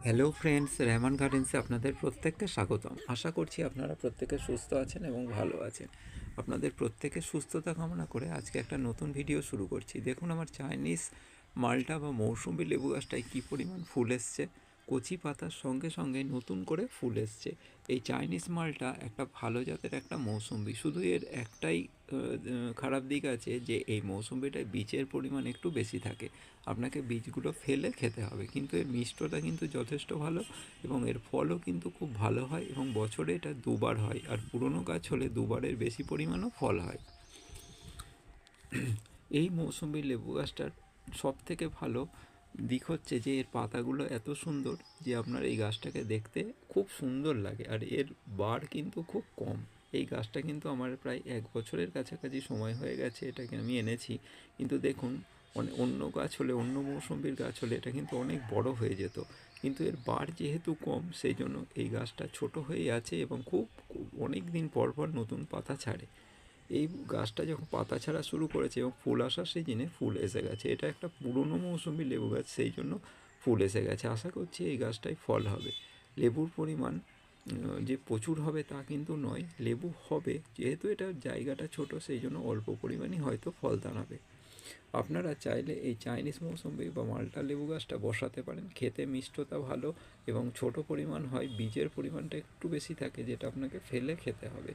Hello friends, Rehman গার্ডেন্সে আপনাদের প্রত্যেককে স্বাগতম। আশা করছি আপনারা প্রত্যেকে সুস্থ আছেন এবং ভালো আছেন। আপনাদের প্রত্যেকের সুস্থতা কামনা করে আজকে একটা নতুন ভিডিও শুরু করছি। দেখুন আমার চাইনিজ মালটা বা মৌসুমি লেবু গাছটায় কী পরিমাণ ফুল এসছে। কচি পাতার সঙ্গে সঙ্গে নতুন করে ফুল এসছে। এই চাইনিজ মালটা একটা ভালো জাতের একটা মৌসুমি, শুধু এর একটাই খারাপ দিক আছে যে এই মৌসুমিটায় বীজের পরিমাণ একটু বেশি থাকে। আপনাকে বীজগুলো ফেলে খেতে হবে, কিন্তু এর মিষ্টতা কিন্তু যথেষ্ট ভালো এবং এর ফলও কিন্তু খুব ভালো হয় এবং বছরে এটা দুবার হয়, আর পুরনো গাছ হলে দুবারের বেশি পরিমাণও ফল হয়। এই মৌসুমি লেবু গাছটার সব থেকে ভালো দিক হচ্ছে যে এর পাতাগুলো এত সুন্দর যে আপনার এই গাছটাকে দেখতে খুব সুন্দর লাগে, আর এর বাড় কিন্তু খুব কম। এই গাছটা কিন্তু আমার প্রায় 1 বছরের কাছাকাছি সময় হয়ে গেছে এটাকে আমি এনেছি, কিন্তু দেখুন অন্য গাছ হলে, অন্য মৌসুমির গাছ হলে এটা কিন্তু অনেক বড় হয়ে যেত, কিন্তু এর বাড় যেহেতু কম সেই জন্য এই গাছটা ছোট হয়ে আছে এবং খুব অনেক দিন পর পর নতুন পাতা ছাড়ে। এই গাছটা যখন পাতা ছাড়া শুরু করেছে এবং ফুল আসার সিজনে ফুল এসে গেছে, এটা একটা পুরনো মৌসুমি লেবু গাছ, সেই জন্য ফুল এসে গেছে। আশা করছি এই গাছটায় ফল হবে। লেবুর পরিমাণ যে প্রচুর হবে তা কিন্তু নয়, লেবু হবে, যেহেতু এটা জায়গাটা ছোট সেই জন্য অল্প পরিমাণই হয়তো ফল দাঁড়াবে। আপনারা চাইলে এই চাইনিজ মৌসুমি বা মাল্টা লেবু গাছটা বসাতে পারেন। খেতে মিষ্টতা ভালো এবং ছোট পরিমাণ হয়, বীজের পরিমাণটা একটু বেশি থাকে যেটা আপনাকে ফেলে খেতে হবে।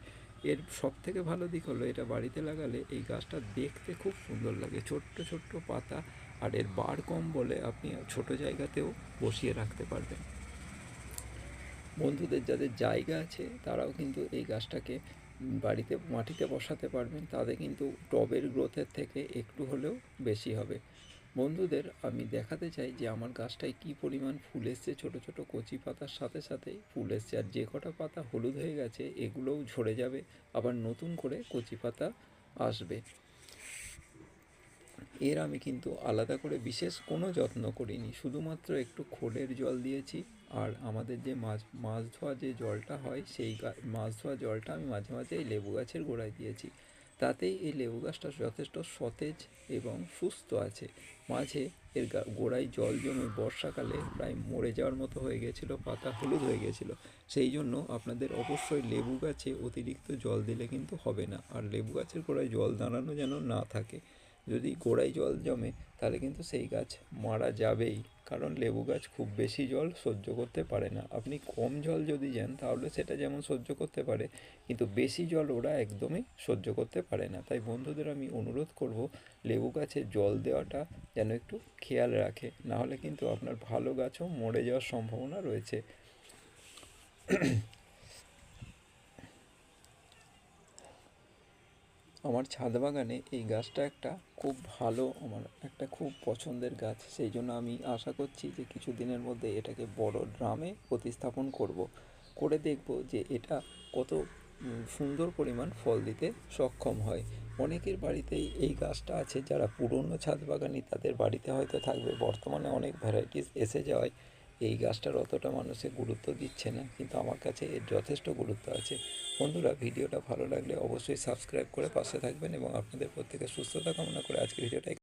এর সব থেকে ভালো দিক হলো এটা বাড়িতে লাগালে এই গাছটা দেখতে খুব সুন্দর লাগে, ছোট্ট ছোট্ট পাতা, আর এর বাড় কম বলে আপনি ছোট জায়গাতেও বসিয়ে রাখতে পারবেন। বন্ধুদের যাদের জায়গা আছে তারাও কিন্তু এই গাছটাকে বাড়িতে মাটিতে বসাতে পারবেন, তাদের কিন্তু টবের গ্রোথের থেকে একটু হলেও বেশি হবে। বন্ধুদের আমি দেখাতে চাই যে আমার গাছটায় কী পরিমাণ ফুল এসছে, ছোটো ছোটো কচি পাতার সাথে সাথেই ফুল এসছে, আর যে কটা পাতা হলুদ হয়ে গেছে এগুলোও ঝরে যাবে, আবার নতুন করে কচি পাতা আসবে। এর আমি কিন্তু আলাদা করে বিশেষ কোনো যত্ন করিনি, শুধুমাত্র একটু খোলের জল দিয়েছি, আর আমাদের যে মাছ ধোয়া যে জলটা হয় সেই মাছ ধোয়া জলটা আমি মাঝে মাঝে এই লেবু গাছের গোড়ায় দিয়েছি। তাতেই এই লেবু গাছটা যথেষ্ট সতেজ এবং সুস্থ আছে। মাঝে এর গোড়ায় জল জমে বর্ষাকালে প্রায় মরে যাওয়ার মতো হয়ে গেছিলো, পাতা হলুদ হয়ে গেছিলো। সেই জন্য আপনাদের অবশ্যই লেবু গাছে অতিরিক্ত জল দিলে কিন্তু হবে না, আর লেবু গাছের গোড়ায় জল দাঁড়ানো যেন না থাকে। যদি গোড়ায় জল জমে তাহলে কিন্তু সেই গাছ মারা যাবেই, কারণ লেবু গাছ খুব বেশি জল সহ্য করতে পারে না। আপনি কম জল যদি দেন তাহলে সেটা যেমন সহ্য করতে পারে, কিন্তু বেশি জল ওরা একদমই সহ্য করতে পারে না। তাই বন্ধুদের আমি অনুরোধ করব লেবু গাছে জল দেওয়াটা যেন একটু খেয়াল রাখে, নাহলে কিন্তু আপনার ভালো গাছও মরে যাওয়ার সম্ভাবনা রয়েছে। আমার ছাদ বাগানে এই গাছটা একটা খুব ভালো, আমার একটা খুব পছন্দের গাছ, সেই জন্য আমি আশা করছি যে কিছু দিনের মধ্যে এটাকে বড় ড্রামে প্রতিস্থাপন করব, করে দেখব যে এটা কত সুন্দর পরিমাণ ফল দিতে সক্ষম হয়। অনেকের বাড়িতেই এই গাছটা আছে, যারা পুরনো ছাদ বাগানি তাদের বাড়িতে হয়তো থাকবে। বর্তমানে অনেক ভ্যারাইটিস এসে যাওয়ায় এই গাছটার অতটা মানুষে গুরুত্ব দিচ্ছে না, কিন্তু আমার কাছে এর যথেষ্ট গুরুত্ব আছে। বন্ধুরা, ভিডিওটা ভালো লাগলে অবশ্যই সাবস্ক্রাইব করে পাশে থাকবেন এবং আপনাদের প্রত্যেকের সুস্থতা কামনা করে আজকের ভিডিওটা